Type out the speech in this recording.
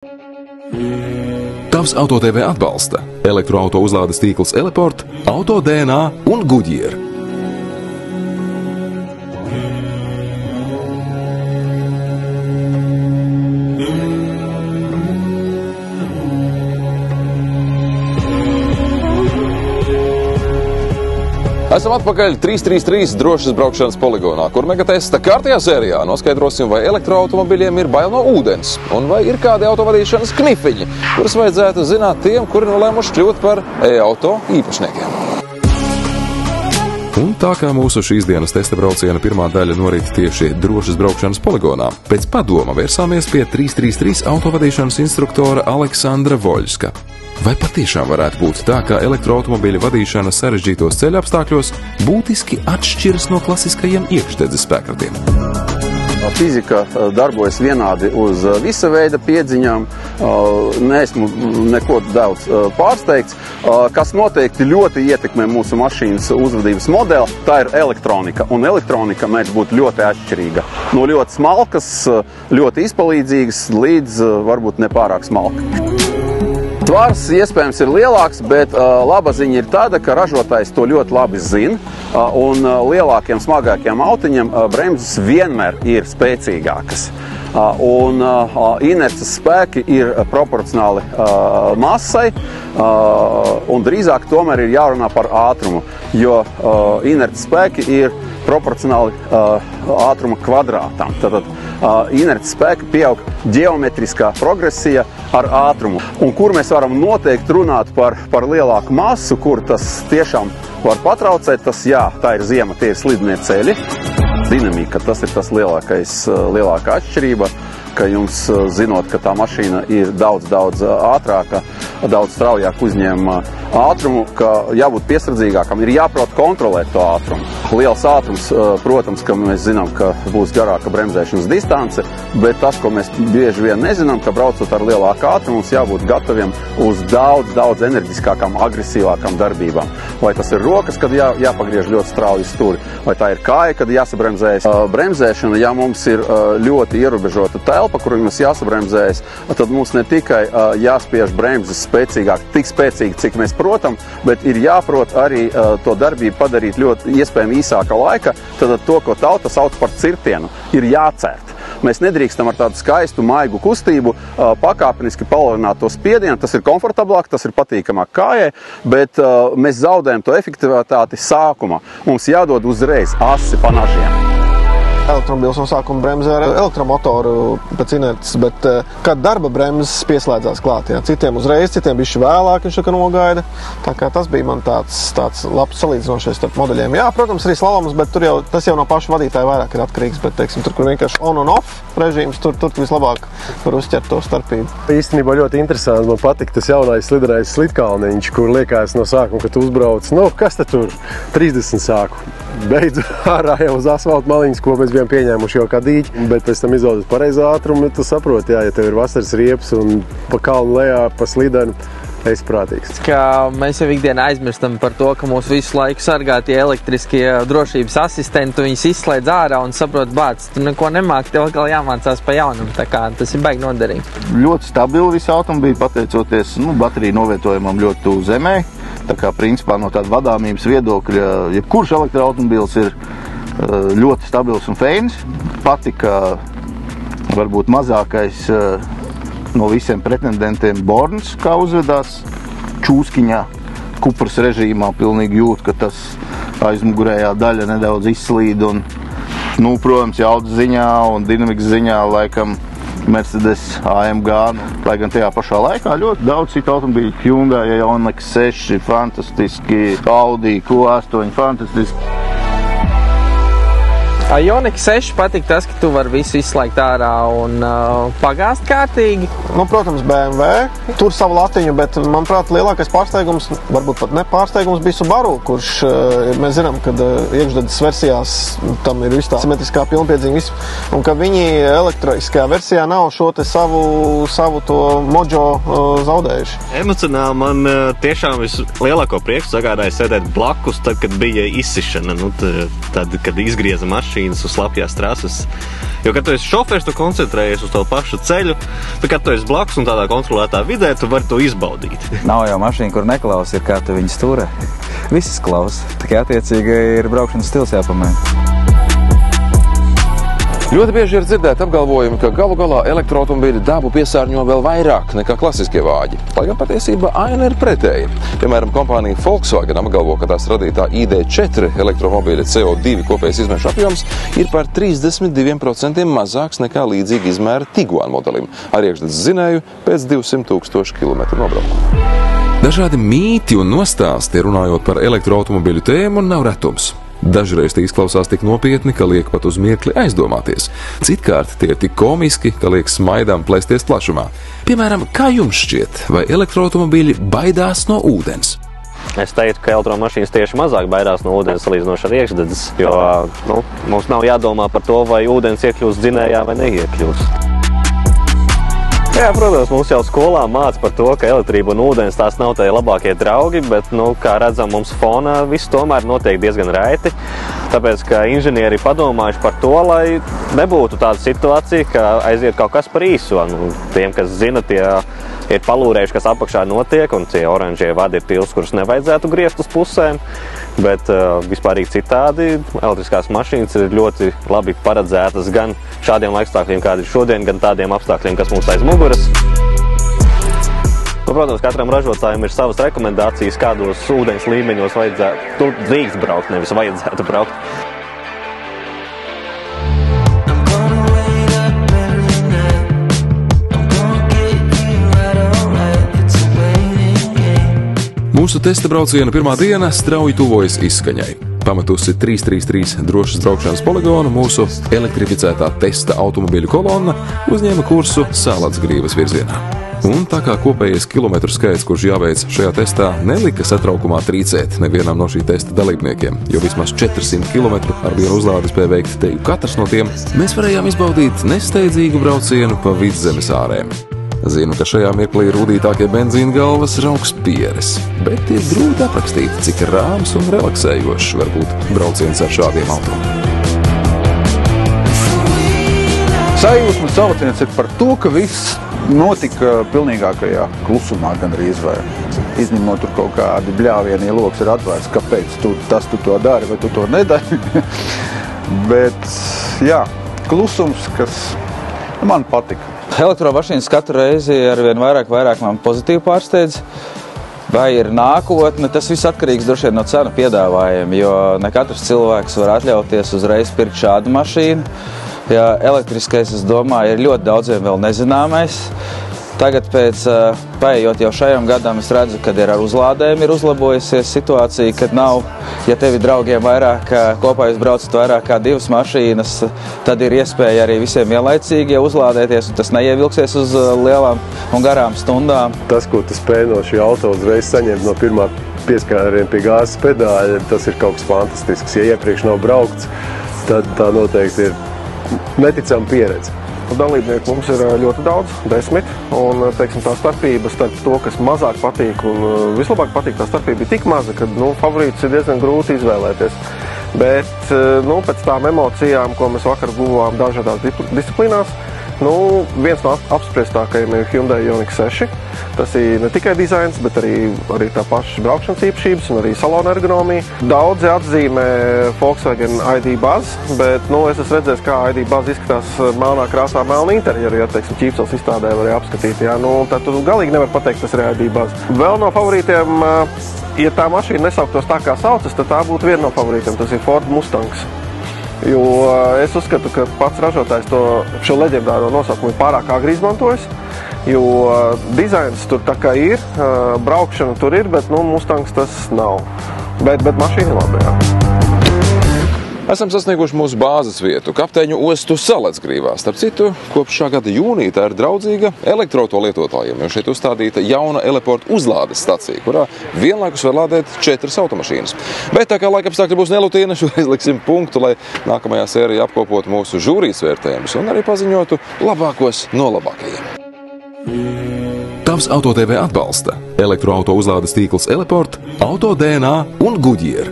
Tavs AutoTV atbalsta elektroauto uzlādes tīkls Eleport, AutoDNA un Goodyear. Esam atpakaļ 333 drošas braukšanas poligonā, kur megatesta kārtajā sērijā noskaidrosim, vai elektroautomobiļiem ir bail no ūdens, un vai ir kādi autovadīšanas knifiņi, kurus vajadzētu zināt tiem, kuri nolēmuši kļūt par e-auto īpašniekiem. Un tā kā mūsu šīs dienas testa brauciena pirmā daļa norit tieši drošas braukšanas poligonā, pēc padoma vērsāmies pie 333 autovadīšanas instruktora Aleksandra Voļska. Vai patiešām varētu būt tā, ka elektroautomobiļa vadīšana sarežģītos ceļa apstākļos būtiski atšķiras no klasiskajiem iekšdedzes spēkratiem? Fizika darbojas vienādi uz visa veida piedziņām, neesmu neko daudz pārsteigts, kas noteikti ļoti ietekmē mūsu mašīnas uzvedības modeli, tā ir elektronika, un elektronika mēdz būt ļoti atšķirīga. No ļoti smalkas, ļoti izpalīdzīgas līdz varbūt nepārāk smalka. Svars iespējams ir lielāks, bet laba ziņa ir tāda, ka ražotājs to ļoti labi zina, un lielākiem, smagākiem autiņiem bremzes vienmēr ir spēcīgākas. Un inerces spēki ir proporcionāli masai, un drīzāk tomēr ir jārunā par ātrumu, jo inerces spēki ir proporcionāli ātruma kvadrātam. Tātad inerces spēki pieaug ģeometriskā progresija ar ātrumu. Un kur mēs varam noteikti runāt par lielāku masu, kur tas tiešām var patraucēt, tas jā, tā ir ziema, tie ir slidenie ceļi. Dinamika, tas ir tas lielākā atšķirība, ka jums zinot, ka tā mašīna ir daudz ātrāka, daudz straujāk uzņem ātrumu, ka jābūt piesardzīgākam, ir jāprot kontrolēt to ātrumu. Liels ātrums, protams, ka mēs zinām, ka būs garāka bremzēšanas distance, bet tas, ko mēs bieži vien nezinām, ka braucot ar lielāku ātrumu, mums jābūt gataviem uz daudz enerģiskākām, agresīvākām darbībām. Vai tas ir rokas, kad jāpagriež ļoti strauji stūri, vai tā ir kāja, kad jāsabremzējas. Bremzēšana, ja mums ir ļoti ierobežota telpa, kur mums jāsabremzējas, tad mums ne tikai jāspiež bremzes spēcīgāk, tik spēcīgi, cik mēs protam, bet ir jāprot arī to darbību padarīt ļoti iespējami īsāka laika, tad to, ko tauta sauc par cirtienu, ir jācērt. Mēs nedrīkstam ar tādu skaistu, maigu kustību pakāpeniski palielināt to spiedienu, tas ir komfortablāk, tas ir patīkamāk kājai, bet mēs zaudējam to efektivitāti sākumā. Mums jādod uzreiz asi pa nažiem. Elektromobils no sākuma bremzē ar elektromotoru pēc inerces, bet kad darba bremzes pieslēdzās klāt, jā, citiem uzreiz, citiem bišķi vēlāk viņš tā nogaida. Tā kā tas bija man tāds labs salīdzinošais starp modeļiem. Jā, protams, arī slaloms, bet tas jau no paša vadītāja vairāk ir atkarīgs, bet, teiksim, tur, kur vienkārši on un off režīms, tur vislabāk var uzķert to starpību. Īstenībā ļoti interesanti, man patika tas jaunais slidenais slidkalniņš, kur liekas no sākuma, kad tu uzbrauc, kas tad tur 30 sāku. Beidzu ārā jau uz asfalta maliņas, ko mēs bijām pieņēmuši jau kā dīķi, bet pēc tam izaudzes pareizo ātrumu, tu saproti, ja tev ir vasaras riepas un pa kalnu lejā, pa slidenu, esi prātīgs. Mēs jau ikdienā aizmirstam par to, ka mūs visu laiku sargā tie elektriskie drošības asistenti, viņus izslēdz ārā un saprot, bāc, tu neko nemāki, tev atkal jāmācās pa jaunam, tā kā tas ir baigi noderīgi. Ļoti stabili visi automobīļi, pateicoties bateriju novietojumam ļoti tuvu zemē. Tā kā principā no tāda vadāmības viedokļa, jebkurš elektroautomobīls ir ļoti stabils un feins. Patika varbūt mazākais no visiem pretendentiem Borns, kā uzvedās čūskiņā, kupras režīmā, pilnīgi jūt, ka tas aizmugurējā daļa nedaudz izslīd un, protams, jaudas ziņā un dinamikas ziņā laikam Mercedes AMG, lai gan tajā pašā laikā ļoti daudz citu automobīļu, Hyundai, Ioniq 6, fantastiski, Audi Q8, fantastiski. Ioniq 6 patīk tas, ka tu vari visu izslēgt ārā un pagāzt kārtīgi. Protams, BMW tur savu latiņu, bet, manuprāt, lielākais pārsteigums, varbūt pat ne pārsteigums, bija Subaru, kurš, mēs zinām, kad iekšdedzes versijās tam ir viss tā simetriskā pilnpiedzīme, un ka viņi elektriskajā versijā nav šo te savu to mojo zaudējuši. Emocionāli man tiešām vislielāko priekšu sagādāja sēdēt blakus, tad, kad bija izsišana, tad, kad izgrieza mašīnu. mašīnas uz slapjās trases. Jo, kad tu esi šofērs, tu koncentrējies uz to pašu ceļu, bet kad tu esi blakus un tādā kontrolētā vidē, tu vari to izbaudīt. Nav jau mašīna, kur neklausa, ir kā tu viņas turē. Visas klausa, tikai attiecīgi ir braukšanas stils jāpamaina. Ļoti bieži ir dzirdēti apgalvojumi, ka galu galā elektroautomobīļi dabu piesārņo vēl vairāk nekā klasiskie vāģi. Lai gan patiesībā aina ir pretēji. Piemēram, kompānija Volkswagen apgalvo, ka tās radītā ID4 elektromobīļa CO2 kopējais izmešu apjoms ir par 32% mazāks nekā līdzīgi izmēra Tiguan modelim ar iekšzemes dzinēju pēc 200,000 km nobraukuma. Dažādi mīti un nostāsti runājot par elektroautomobīļu tēmu nav retums. Dažreiz tie izklausās tik nopietni, ka liek pat uz mirkli aizdomāties. Citkārt tie ir tik komiski, ka liek smaidām plēsties plašumā. Piemēram, kā jums šķiet, vai elektroautomobīļi baidās no ūdens? Es teiktu, ka elektromašīnas tieši mazāk baidās no ūdens salīdzinoši ar iekšdedzes, jo mums nav jādomā par to, vai ūdens iekļūst dzinējā vai neiekļūst. Jā, protams, mums jau skolā māca par to, ka elektrība un ūdens tās nav tie labākie draugi, bet, kā redzam, mums fonā viss tomēr notiek diezgan raiti. Tāpēc, ka inženieri padomājuši par to, lai nebūtu tāda situācija, ka aiziet kaut kas par īso. Tiem, kas zina, tie ir palūrējuši, kas apakšā notiek, un tie oranžie vadi ir pils, kurus nevajadzētu griezt uz pusēm. Bet vispārīgi citādi elektriskās mašīnas ir ļoti labi paredzētas gan šādiem laikstākļiem, kādi ir šodien, gan tādiem apstākļiem, kas mums aiz muguras. Protams, katram ražotājam ir savas rekomendācijas, kādos ūdens līmeņos vajadzētu drīkst braukt, nevis vajadzētu braukt. Mūsu testa brauciena pirmā diena strauji tuvojas izskaņai. Pamatusi 333 drošas braukšanas poligonu, mūsu elektrificētā testa automobiļu kolonna uzņēma kursu Sālacgrīvas virzienā. Un tā kā kopējais kilometru skaits, kurš jāveic šajā testā, nelika satraukumā trīcēt nevienam no šī testa dalībniekiem, jo vismaz 400 km ar vienu uzlādi spēja veikt teju katrs no tiem, mēs varējām izbaudīt nesteidzīgu braucienu pa vidzemes ārēm. Zinu, ka šajā mirklī rūdītākie benzīna galvas rauks pieres, bet ir grūti aprakstīt, cik rāms un relaksējošs var būt brauciens ar šādiem auto. Sajūsmas sauciens ir par to, ka viss notika pilnīgākajā klusumā gandrīz vai. Izņemot tur kaut kādi bļāvieni, ja loks ir atvērts, kāpēc tu to dari vai tu to nedari. Bet, jā, klusums, kas man patika. Elektromašīnas katru reizi arvien vairāk man pozitīvi pārsteidz. Vai ir nākotne, tas viss atkarīgs droši vien no cenu piedāvājuma, jo ne katrs cilvēks var atļauties uzreiz pirkt šādu mašīnu. Ja elektriskais, es domāju, ir ļoti daudziem vēl nezināmais. Tagad paejot jau šajam gadam, es redzu, kad ir ar uzlādēm ir uzlabojusies situācija, kad nav, ja tevi draugiem vairāk, kopā jūs braucat vairāk kā 2 mašīnas, tad ir iespēja arī visiem vienlaicīgi uzlādēties, un tas neievilksies uz lielām un garām stundām. Tas, ko tu spēj no šī auto uzreiz saņemt no pirmā pieskāriena pie gāzes pedāļa, tas ir kaut kas fantastisks. Ja iepriekš nav braukts, tad tā noteikti ir neticama pieredze. Dalībnieku mums ir ļoti daudz, 10, un tā starpība starp to, kas mazāk patīk un vislabāk patīk, tā starpība ir tik maza, ka favorītus ir diezgan grūti izvēlēties. Bet pēc tām emocijām, ko mēs vakar guvām dažādās disciplīnās, viens no apspriestākajiem ir Hyundai Ioniq 6. Tas ir ne tikai dizains, bet arī tā paša braukšanas īpašības un arī salona ergonomija. Daudzi atzīmē Volkswagen ID Buzz, bet es esmu redzējis, kā ID Buzz izskatās melnā krāsā, melna interjeru, ja ķīpsels izstādē var apskatīt. Ja? Tad tu galīgi nevar pateikt, tas ir ID Buzz. Vēl no favorītiem, ja tā mašīna nesauktos tā, kā saucas, tad tā būtu viena no favorītiem. Tas ir Ford Mustangs. Jo es uzskatu, ka pats ražotājs šo leģendāro nosaukumu ir pārāk agri izmantojis, jo dizains tur tā kā ir, braukšana tur ir, bet Mustangs tas nav. Bet mašīna ir labi, jā. Esam sasnieguši mūsu bāzes vietu, kapteiņu ostu Sālacgrīvā. Starp citu, kopš šā gada jūnija tā ir draudzīga elektroauto lietotājiem, jo šeit uzstādīta jauna Eleport uzlādes stacija, kurā vienlaikus var lādēt 4 automašīnas. Bet tā kā laikapstākļi būs nelutīna, šoreiz liksim punktu, lai nākamajā sērijā apkopotu mūsu žūrijas vērtējumus un arī paziņotu labākos no labākajiem. Tavs Auto TV atbalsta elektroauto uzlādes tīkls Eleport, Auto DNA un Goodyear.